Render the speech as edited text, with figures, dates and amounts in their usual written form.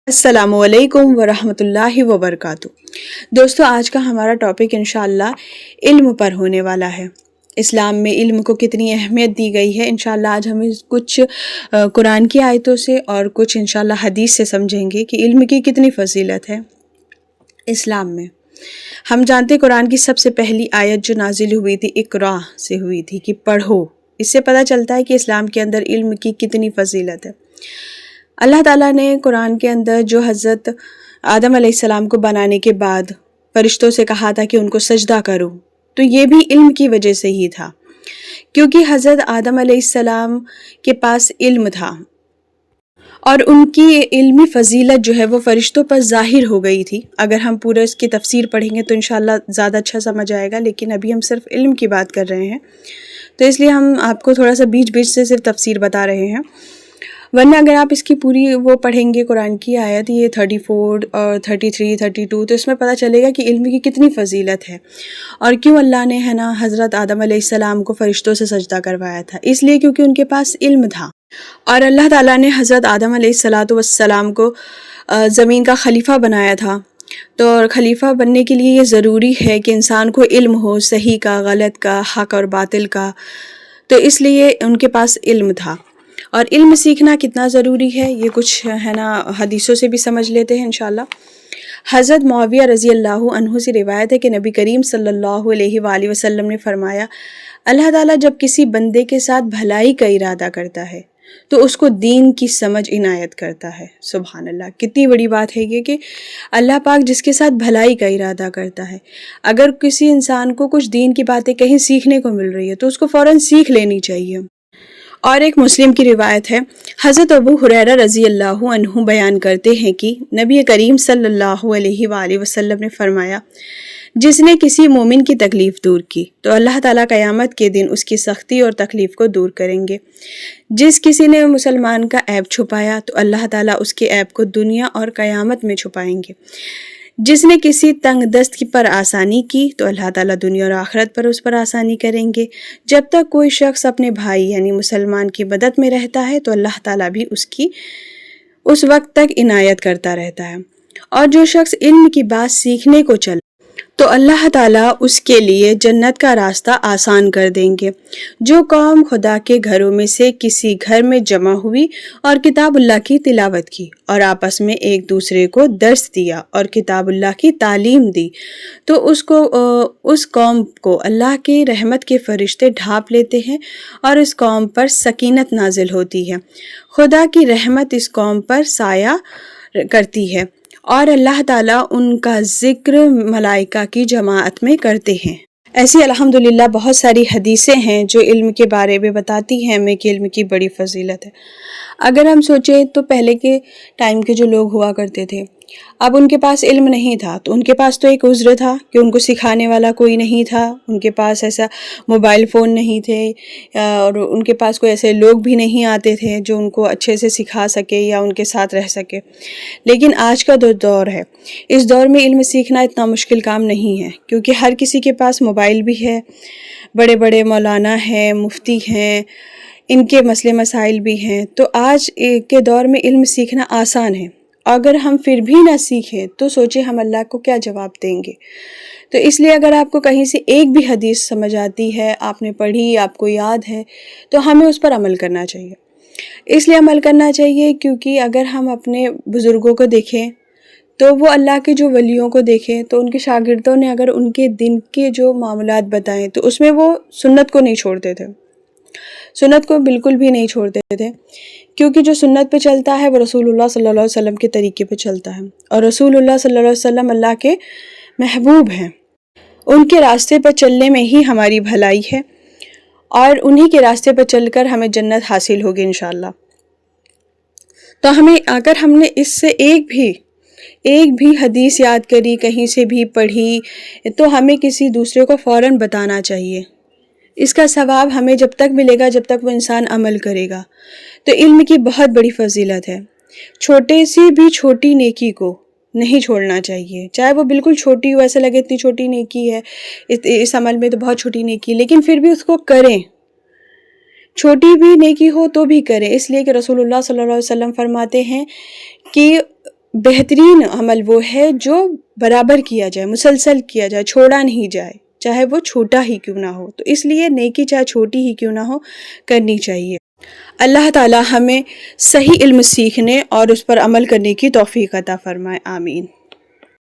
अस्सलामु अलैकुम वरहमतुल्लाहि वबरकातुह। दोस्तों, आज का हमारा टॉपिक इंशाअल्लाह इल्म पर होने वाला है। इस्लाम में इल्म को कितनी अहमियत दी गई है, इंशाअल्लाह आज हम कुछ कुरान की आयतों से और कुछ इंशाअल्लाह हदीस से समझेंगे कि इल्म की कितनी फजीलत है इस्लाम में। हम जानते कुरान की सबसे पहली आयत जो नाजिल हुई थी इक़रा से हुई थी कि पढ़ो। इससे पता चलता है कि इस्लाम के अंदर इल्म की कितनी फजीलत है। अल्लाह ताला ने कुरान के अंदर जो हज़रत आदम अलैहिस्सलाम को बनाने के बाद फरिश्तों से कहा था कि उनको सजदा करो, तो ये भी इल्म की वजह से ही था, क्योंकि हज़रत आदम अलैहिस्सलाम के पास इल्म था और उनकी इल्मी फ़जीलत जो है वो फ़रिश्तों पर ज़ाहिर हो गई थी। अगर हम पूरा इसकी तफसीर पढ़ेंगे तो इंशाअल्लाह ज़्यादा अच्छा समझ आएगा, लेकिन अभी हम सिर्फ इल्म की बात कर रहे हैं, तो इसलिए हम आपको थोड़ा सा बीच बीच से सिर्फ तफसीर बता रहे हैं। वरना अगर आप इसकी पूरी वो पढ़ेंगे कुरान की आयत ये 34 और 33, 32, तो इसमें पता चलेगा कि इल्म की कितनी फजीलत है और क्यों अल्लाह ने है ना हज़रत आदम अलैहिस्सलाम को फ़रिश्तों से सजदा करवाया था। इसलिए क्योंकि उनके पास इल्म था और अल्लाह ताला ने हज़रत आदम अलैहिस्सलाम को ज़मीन का खलीफा बनाया था। तो खलीफा बनने के लिए ये ज़रूरी है कि इंसान को इल्म हो, सही का, गलत का, हक़ और बातिल का, तो इसलिए उनके पास इल्म था। और इल्म सीखना कितना ज़रूरी है ये कुछ है ना हदीसों से भी समझ लेते हैं इंशाअल्लाह। हज़रत मुआविया रज़ी अल्लाहु अन्हु से रिवायत है कि नबी करीम सल्लल्लाहु अलैहि वसल्लम ने फरमाया, अल्लाह ताला जब किसी बंदे के साथ भलाई का इरादा करता है तो उसको दीन की समझ इनायत करता है। सुभान अल्लाह, कितनी बड़ी बात है ये कि अल्लाह पाक जिसके साथ भलाई का इरादा करता है, अगर किसी इंसान को कुछ दीन की बातें कहीं सीखने को मिल रही है तो उसको फ़ौरन सीख लेनी चाहिए। और एक मुस्लिम की रिवायत है, हज़रत अबू हुरैरा रज़ी अल्लाहु अन्हु बयान करते हैं कि नबी करीम सल्लल्लाहु अलैहि वसल्लम ने फरमाया, जिसने किसी मोमिन की तकलीफ़ दूर की तो अल्लाह ताला क़यामत के दिन उसकी सख्ती और तकलीफ़ को दूर करेंगे। जिस किसी ने मुसलमान का ऐब छुपाया तो अल्लाह ताला उसके ऐब को दुनिया और क़यामत में छुपाएंगे। जिसने किसी तंग दस्त पर आसानी की तो अल्लाह ताला दुनिया और आखिरत पर उस पर आसानी करेंगे। जब तक कोई शख्स अपने भाई यानी मुसलमान की मदद में रहता है तो अल्लाह ताला भी उसकी उस वक्त तक इनायत करता रहता है। और जो शख्स इल्म की बात सीखने को चले तो अल्लाह ताला उसके लिए जन्नत का रास्ता आसान कर देंगे। जो कौम खुदा के घरों में से किसी घर में जमा हुई और किताबुल्लाह की तिलावत की और आपस में एक दूसरे को दर्स दिया और किताबुल्लाह की तालीम दी तो उस कौम को अल्लाह की रहमत के फरिश्ते ढांप लेते हैं और इस कौम पर सकीनत नाजिल होती है। खुदा की रहमत इस कौम पर साया करती है और अल्लाह ताला उनका ज़िक्र मलाइका की जमाअत में करते हैं। ऐसी अल्हम्दुलिल्लाह बहुत सारी हदीसें हैं जो इल्म के बारे में बताती हैं हमें कि इल्म की बड़ी फजीलत है। अगर हम सोचें तो पहले के टाइम के जो लोग हुआ करते थे, अब उनके पास इल्म नहीं था तो उनके पास तो एक उज़्र था कि उनको सिखाने वाला कोई नहीं था, उनके पास ऐसा मोबाइल फ़ोन नहीं थे और उनके पास कोई ऐसे लोग भी नहीं आते थे जो उनको अच्छे से सिखा सके या उनके साथ रह सके। लेकिन आज का जो दौर है, इस दौर में इल्म सीखना इतना मुश्किल काम नहीं है, क्योंकि हर किसी के पास मोबाइल भी है, बड़े बड़े मौलाना हैं, मुफ्ती हैं, इनके मसले मसाइल भी हैं। तो आज के दौर में इल्म सीखना आसान है। अगर हम फिर भी ना सीखें तो सोचें हम अल्लाह को क्या जवाब देंगे। तो इसलिए अगर आपको कहीं से एक भी हदीस समझ आती है, आपने पढ़ी, आपको याद है, तो हमें उस पर अमल करना चाहिए। इसलिए अमल करना चाहिए क्योंकि अगर हम अपने बुज़ुर्गों को देखें तो वो अल्लाह के जो वलियों को देखें तो उनके शागिर्दों ने अगर उनके दिन के जो मामलात बताएं तो उसमें वो सुन्नत को नहीं छोड़ते थे, सुन्नत को बिल्कुल भी नहीं छोड़ते थे, क्योंकि जो सुन्नत पे चलता है वो रसूलुल्लाह सल्लल्लाहु अलैहि वसल्लम के तरीके पे चलता है और रसूलुल्लाह सल्लल्लाहु अलैहि वसल्लम अल्लाह के महबूब हैं। उनके रास्ते पर चलने में ही हमारी भलाई है और उन्हीं के रास्ते पर चलकर हमें जन्नत हासिल होगी इंशाअल्लाह। तो हमें अगर हमने इससे एक भी हदीस याद करी, कहीं से भी पढ़ी, तो हमें किसी दूसरे को फ़ौरन बताना चाहिए। इसका सवाब हमें जब तक मिलेगा जब तक वो इंसान अमल करेगा। तो इल्म की बहुत बड़ी फजीलत है। छोटे सी भी छोटी नेकी को नहीं छोड़ना चाहिए, चाहे वो बिल्कुल छोटी हो, ऐसा लगे इतनी छोटी नेकी है, इस अमल में तो बहुत छोटी नेकी, लेकिन फिर भी उसको करें। छोटी भी नेकी हो तो भी करें, इसलिए कि रसूलुल्लाह सल्लल्लाहु अलैहि वसल्लम फरमाते हैं कि بہترین عمل وہ ہے جو برابر کیا جائے، مسلسل کیا جائے، چھوڑا نہیں جائے، چاہے وہ چھوٹا ہی کیوں نہ ہو۔ تو اس لیے نیکی چاہے چھوٹی ہی کیوں نہ ہو کرنی چاہیے۔ اللہ تعالی ہمیں صحیح علم سیکھنے اور اس پر عمل کرنے کی توفیق عطا فرمائے، آمین۔